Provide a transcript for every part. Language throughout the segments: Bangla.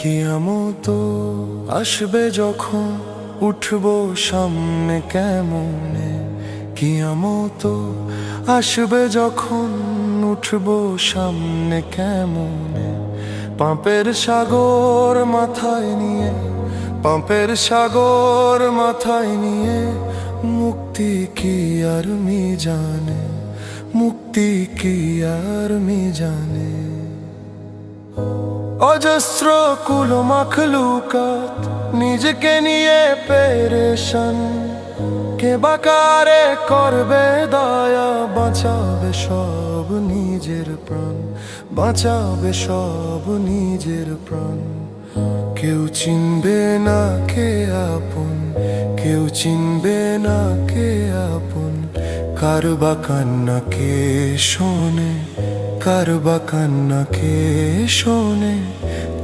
কিয়ামত আসবে যখন উঠবো সামনে কেমনে, কিয়ামত আসবে যখন উঠবো সামনে কেমনে। পাপের সাগর মাথায় নিয়ে, পাপের সাগর মাথায় নিয়ে, মুক্তি কি আর মি জানে, মুক্তি কি আর মি জানে। অজস্র কুল মাখলুকাত নিজেকে নিয়ে পেরেশান, কে বাকারে করবে দয়া, বাঁচাবে সব নিজের প্রাণ, বাঁচাবে সব নিজের প্রাণ। কেউ চিনবে না কে আপন, কেউ চিনবে না কে আপন। কার বা কান্না কে শোনে, কার বা কান্না কে শোনে,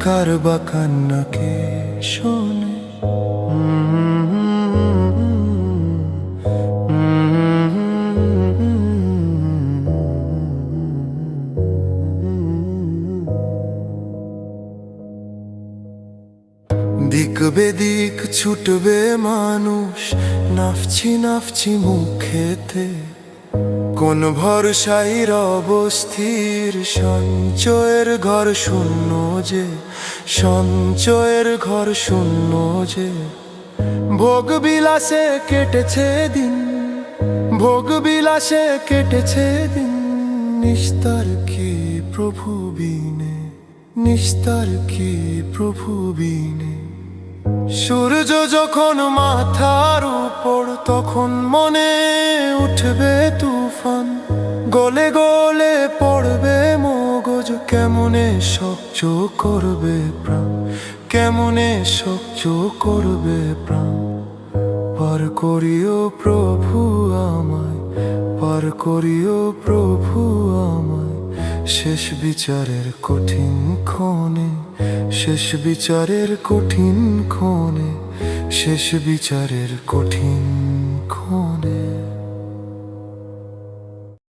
কার বা কান্না কে শোনে। দিক বেদিক ছুটবে মানুষ, নাফছি নাফছি মুখেতে। কোন ভরসাই অবস্থির, সঞ্চয়ের ঘর শূন্য যে, সঞ্চয়ের ঘর শূন্য যে। ভোগ বিলাসে কেটেছে দিন, ভোগ বিলাসে কেটেছে দিন। নিস্তার কি প্রভু বিনে, নিস্তার কি প্রভু বিনে। সূর্য যখন মাথার উপর, তখন মনে উঠবে তুফান। গলে গলে পড়বে মগজ, কেমনে সহ্য করবে প্রাণ, কেমনে সহ্য করবে প্রাণ। পার করিও প্রভু আমায়, পার করিও প্রভু আমায়। শেষ বিচারের কঠিন ক্ষণে, শেষ বিচারের কঠিন ক্ষণে, শেষ বিচারের কঠিন